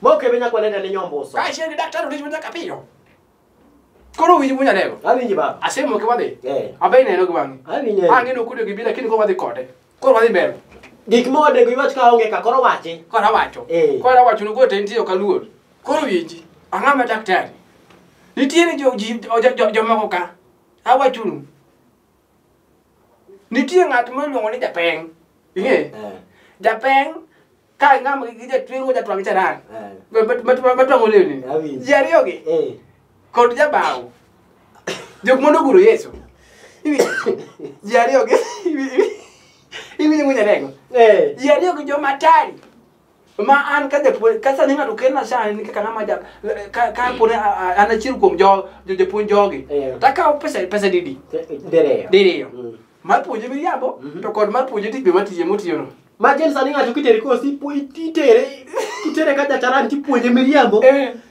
Moke benya kwa nenda ni nyomboso. Ka shege daktari uri mja kapio. Koro winji munya lego. Awinji baba. Asemo ke wade. Eh. Abaina no gwangi. Awinje. Ange no kudo gibila kini ko wade kode. Koro wade ber. Gik mode go iwach ka onge ka koro wachi. Koro wacho. Koro wacho no gote ntiyo kaluor. Koro winji. Angama daktari. Nitiere jo mako ka. Awachunu. Nitie ng'at miluongo ni Japeng. Inge? Japeng ka ng'ama gija twingo jatwang charan. Matwango lewni. Ji ariyo gi. Kod Jabao. Jok mondo guru Yesu. Ji ariyo gi. Iwinjo munya nego. Ji ariyo gi joma tari. Ma an ka japuonj ka sani ng'ato kelna sani ni kaka ng'ama ka pone an achiel kuom jopuonj jogi. Takawo pesa didi. Diriyo. Mar puonje miriambo to kod mar puonje tich be matiye motiyono. Ma jen sani ng'ato kiteri kosi kitere ka jacharan tipuonje miriambo.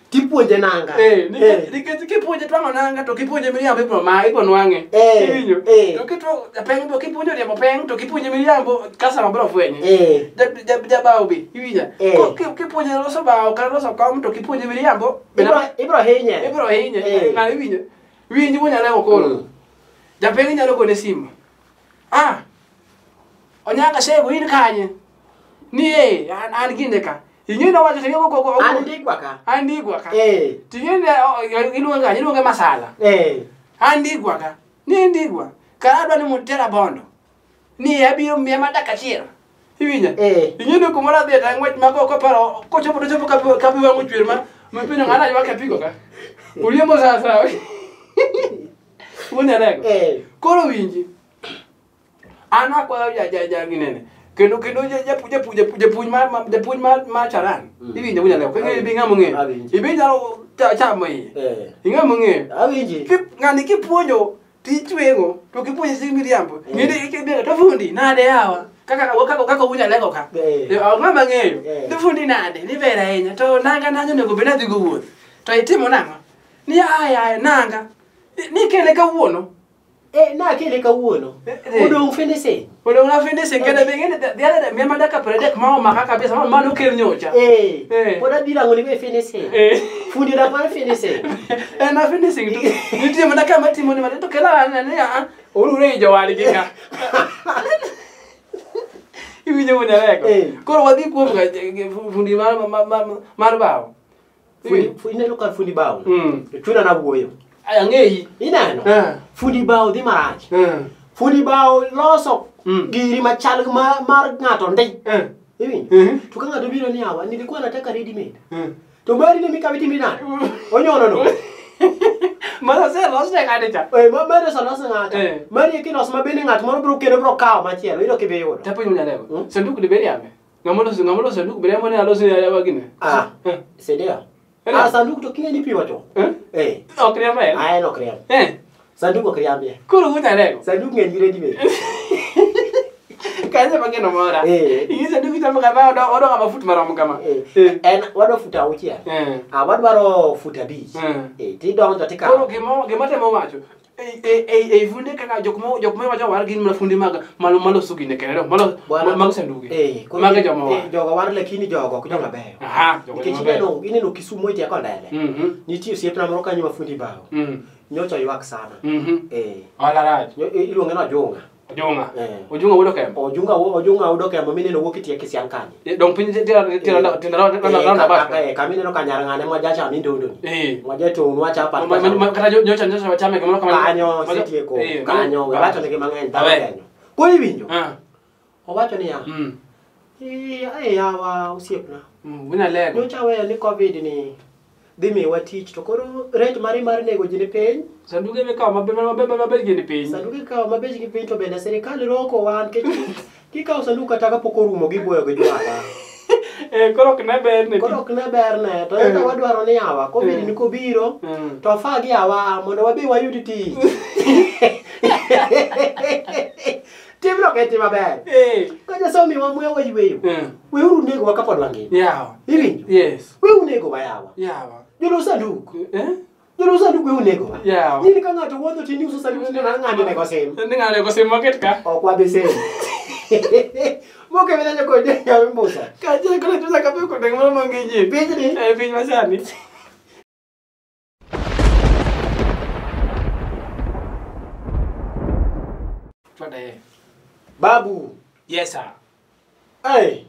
Tipuonje nanga. Nikech kipuonje twang'o nanga to kipuonje miriambo ibo nwang'e. Iwinjo? To Japeng be kipuonjo riembo peng to kipuonje miriambo customer biro fwenye. Jabao be iwinja? Kipuonje loso bao kata loso kom to kipuonje miriambo ibro hinye. Ibro hinye. Ng'ani iwinjo? Winji munya lego koro. Japeng nyalo gone simu. Onyanga sego in kanye. Ni an ginde ka. Ingino wacho tenge go andigwa ka. Andigwa ka. Tingene iluonga masala. Andigwa ka. Ni ndigwa. Ka adwa ni mutera bondo. Ni abiro miya madaka chiero. Iwinja? Ingino kumora dhi ta ngwech mago ko paro ko chopo ka bi wangu chwer ma pino ng'ana ywa ka pigo ka. Uliemo sasa. Munya nego. Koro winji. An akwayo ginene. Kendo japuonj ma charan. Iwinjo munya nego. Kenge ibi ng'amo ng'e. Ibi nyalo chamo iye. Ing'amo ng'e. Awinji. Ng'ani kipuonjo tichwengo to kipuonjo sing miriambo. Ng'ende ikibega to fundi nade yawa. Kaka munya nego ka. Ng'ama ng'eyo. To fundi nade ni ber ahinya. To nanga nanyo nego bed adhi go wuoth. To itimo nang'o? Ni aya nanga. Ni kele kawuono. Na kele kawuono. Odong finese. Odong na finese kende bengene diale me madaka predek ma maka kabisa ma no kel nyocha. Poda bila ngoni be finese. Fundi da pa finese. Na finese ngi. Nitie madaka matimo ni mato kela ne ya. Orure jawali kika. Iwinjo munya lego. Koro wadhi kuom fundi mar bao. Fundi no ka fundi bao. Chuna na buoyo. Ang'eyi. Ineno. Fundi bao dhi marach. Fundi bao loso giri machal mar ng'ato ndi. Iwinjo? To ka ng'ato biro ni awa nilikuwa nataka ready made. To mari ni mikawiti minani. Onyono no. Mara se los ne ng'ade cha. Mari se los ng'ade. Mari kilos mabende ng'at moro biro kendo biro kawo machielo. Iro kibe yudo. Tapo munya lego. Sanduku de beriame. Ng'amolo sanduku beriamo ne aloso ya wagine. Sedia. Sanduku to kinge ni piwa to. Okriam e. No kriam. Sanduku kriam ye. Kuro munya lego. Sanduku ngi ready made. Kaje bageno mora. Iyi sanduku tamo kama odo ngama futa maromo kama. En wado futa uchiel. Wadwaro futa bich. Ti donjo ti ka. Koro gima temo wacho. Funde kaka jokmo wacho war gin fundi malo sugi ne kendo malo sanduge. Maga jomo. Jogo war lakini jogo ok joma beyo. Jogo jomo. Ineno Kisumu ite kondele. Nitie osiepna moro kanyo ma fundi bao. Nyocha ywak sana. Ala raj. Iluonge no Ojunga. Ojunga wudo kembo. Ojunga wudo kembo mineno wuok itie kisian kanye. Dong piny tira ba. Kamineno kanyar ng'ane ma jacha ni ndondo. Ma jato nwacha pa. Kata nyocha wachame gimoro kamano. Kanyo sitieko. Kanyo wacho ne mang'eny tawo kanyo. Ko iwinjo? Owacho ni ya. Yawa osiepna. Wina lego. Nyocha weyo ni Covid ni dhi miwa tich to koro rate mar nego ji ni piny. Sanduge me kawo maber gi ni piny. Sanduge kawo maber gi piny to bende sirikal roko wan kikawo sanduku kata kapok orumo gibuoyo gi jwala. Koro ok ne ber ne. Koro ok ne ber ne. To eka wadwaro ni yawa Covid ni kobiro to fa gi yawa mondo wabi wayud tich. Timno ke tima ber. Kaja somi wa muya wa yweyo. We uru nego wa kapod wangin. Yawa. Iwinjo? Yes. We unego wa yawa. Yawa. Jolo sanduku. Jolo sanduku we unego wa. Yawa. Nini ka ng'ato wuotho tini uso sanduku ni ng'ani nego sim. Ni ng'ani nego sim market ka. Ok wabi sim. Moke vile ko de ya mbusa. Kaje kole tuza kape ko de mama ngeje. Pejni. Pejni masani. Babu. Yes sir. Hey.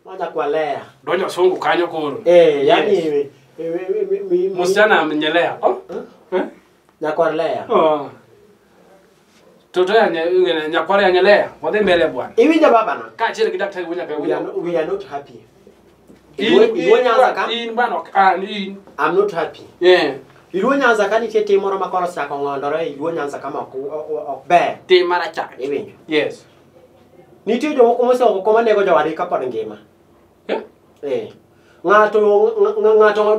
Wacha kwa lea. Donyo songo kanyo koro. Yani msichana amenyelea. Nyakwa lea. Toto ya nyakwara ya nyelea. Wade mbele bwana. Iwinja baba na. Ka chile kidaktari wunya ka wunya. We are not happy. I'm not happy. Yeah. Iluo nyanza kani tete moro makoro sako ngondore iluo nyanza kama okbe. Te maracha. Iwinjo. Yes. Nitie jo moko mose okoma nego jo wadi ka pod ngima. Ngato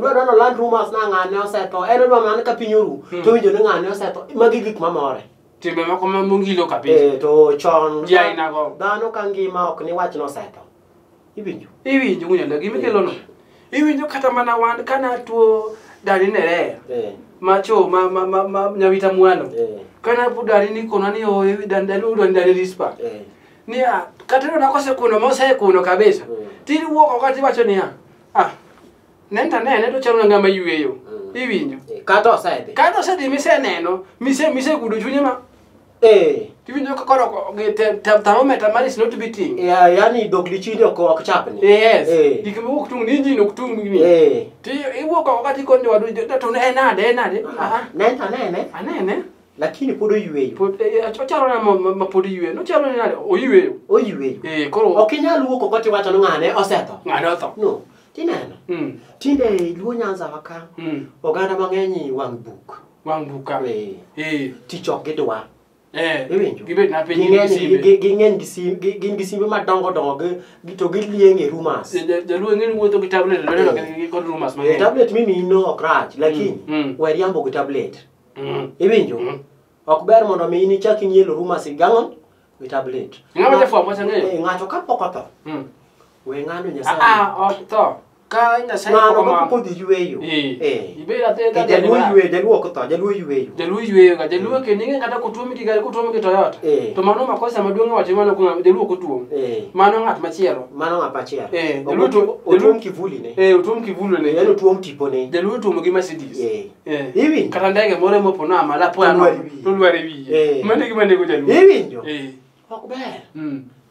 dwaro no land rumors na ngane oseto. Eno dwa man ka pinyoru. To winjo ni ngane oseto. Magi gik mamore. Timbe mako mongilo kabisa. To chon. Ja inago. Dhano ka ngima ok ni wach no oseto. Iwinjo. Iwinjo ngunya gimi kelo no. Iwinjo kata mana wan kana tuo dari nere. Macho nyawita mwano. Kana budari ni kono ni o dandalu ndani rispa. Nia katero nakose kuno mose kuno kabisa. Tiri woko kati wacho nia. Nenda nene to chalo ngama yueyo. Iwinjo. Kato saidi. Kato saidi mise neno, mise kudu chunyema. Tiwinjo ka koro thermometer mari is not beating. Yani dogli chini ok chapni. Yes. Ikimu kutung ninji no kutung ni. Ti iwoko wakati kondi wadu to nade. Nenda nene. Anene. Lakini podo yueyo. Chalo na mapodo yueyo. No chalo nade o yueyo. O yueyo. Koro okinyal wuoko koti wacho ngane osetho. Ngane otho. No. Tineno. Tinde luo nyanza waka. Oganda mang'eny wang buk. Wang buka. Tichok gidwa. Iwinjo. Gibet na penji ging'eny gin gi simbe madongo dongo to gilienge rumors. Jaluo ng'eny wuotho gi tablet kod rumors mang'eny. Tablet mimi no ok rach lakini wer yambo gi tablet. Iwinjo. Ok ber mondo mi ni chak inyielo rumors gang'o gi tablet. Ng'ama jafwa mocha ng'eyo. Ng'ato kapok otho. We ng'ano Nyasaye. Otho. Ka Nyasaye ng'ano kapok odhi yueyo. Ibera te jaluo yueyo, jaluo ok otho, jaluo yueyo. Jaluo yueyo ga jaluo keninge kata kutuomi ki gari kutuomi ki Toyota. To mano makosa maduong' wacho mano ko jaluo kutuom. Mano ng'at machielo. Mano ng'at machielo. Jaluo otuom kivuli ne. Otuom kivuli ne. Yani otuom tipo ne. Jaluo tuomo gi Mercedes. Iwinjo. Kata ndege more mopo na mala poano. Tolware wiye. Mane gi mane go jaluo. Iwinjo. Ok ber.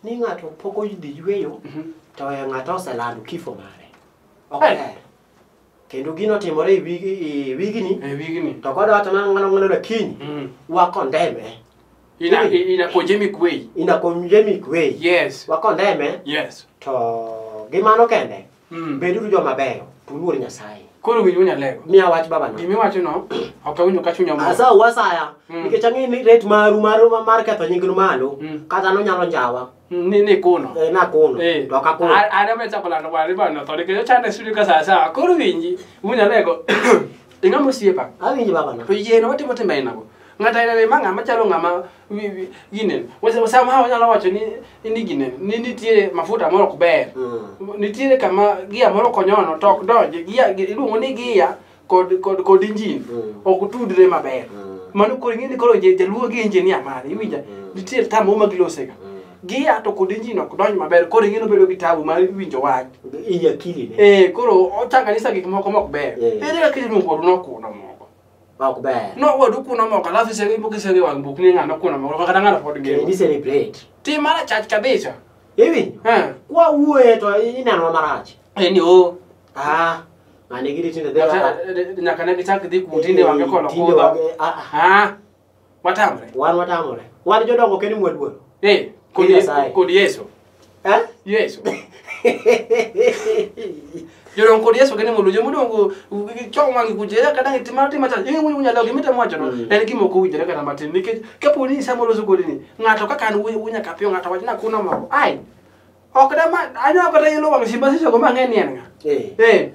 Ni ng'ato pok odhi yueyo to ng'ato oselando kifo mare. Ok ber. Kendo gino timore wigini. Wigini. To kod wata ng'ano lakini wakondeme. Ina kojemi kwei. Ina kojemi kwei. Yes. Wakondeme. Yes. To gimano kende. Bedu joma beyo. Tuluor Nyasaye. Koro winjo nyalego. Miya wach baba no. Gimi wacho no. Ok awinjo ka chunya mo. Asa wasaya. Nikech ang'e ni rate mar ketho nyingno malo. Kata no nyalo njawa. Ni kuno. Na kuno. To ka kuno. Ada me chakola no wari bana to ke chane suri ka sasa. Koro winji munyalego. Ingamo siepa. Awinji baba no. To yeno watimo timbe inago. Ngata ina manga machalo ngama ginen. Wese somehow nyalo wacho ni ginen. Ni nitie mafuta moro kuber. Nitie kama gia moro konyono tok donje gia iluongo ni gia kod engine. Ok tudre maber. Mano koro ngini koro jaluo gi engineer mare. Iwinja. Nitie tamo maglosega. Gia to kod engine ok donj maber. Koro ngino bedo gi tabu mar winjo wach. Iya kili ne. Koro ochanganisa gik moko mok ber. Ere kaka mo kod no kuno moko. Ok ber. No wadu kuno moko alafu sege mboki sege wang buk ni ngano kuno moko kata ngana pod ngero. Ni celebrate. Ti mara chach kabisa. Iwinjo. Kwa wuoye to ineno marach. Ni o. Mane gidi tinde dewa. Nyaka ne gichak dhi kutinde wange kono kodho. Watamre. Watamre. Wan jodongo keni mwaduoro. Kod Yesu. Yesu. Jodongo kod Yesu keni mwaduoro. Jomodongo chong wangi kujera kadang tima cha. Ingi munyalo gimita mwacho no. En gimo ko wijere kata matin nikech kapo ni samoro sugolini. Ng'ato kaka an wunya kapio ng'ato wachna kuno moko. Ai. Ok da ma anyo kata yelo wang simba sisa ko mang'eny en nga.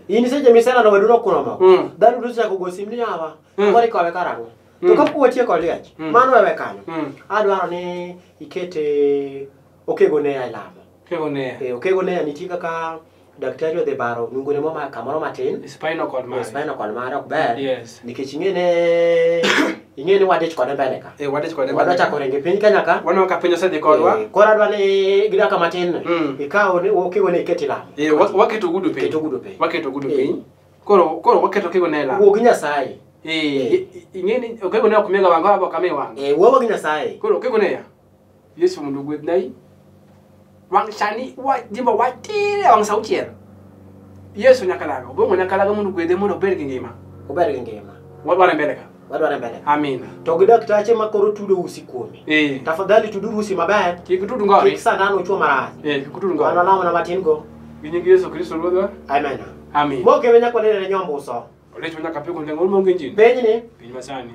Ini seche misela no waduno kuno moko. Dhano duto chako go sim ni yawa. Kori kowe karang'o. To kapo watie kod liech. Mano wewe kanyo. Adwaro ni ikete okego ne alamo. Okego ne. Okego ne nitie kaka daktari odhi baro nungone moma kamoro matin spinal cord mare ok ber yes nikech ing'eni wadich kode mbele ka wadich kode wadwa chako ringe piny kanya ka wana ka piny osedhi kodwa koro adwa ni gidaka matin ikawo ni okigo ni iketi lamo waketo gudu piny koro waketo kigo ne lamo wuo gi Nyasaye ing'eni okigo ne ok miega wang'o abo kami wang'o wuo gi Nyasaye koro okigo ne ya Yesu mondo gweth nai wang sani wa jimba watire wang sauchiel Yesu nyakalaga obongo nyakalaga mondo gwedhe mondo obed gi ngima wadware mbele ka amina to gi daktache makoro tudo usi kuomi tafadhali tuduru usi maber kik tudu ngori kik sanano chuo marach kik tudu ngori wana lamo na matin go gi nying Yesu Kristo ruodhwa amen moke wenya kwadere nyombo uso olech nyaka pego ndengol monge njini penj ni piny masani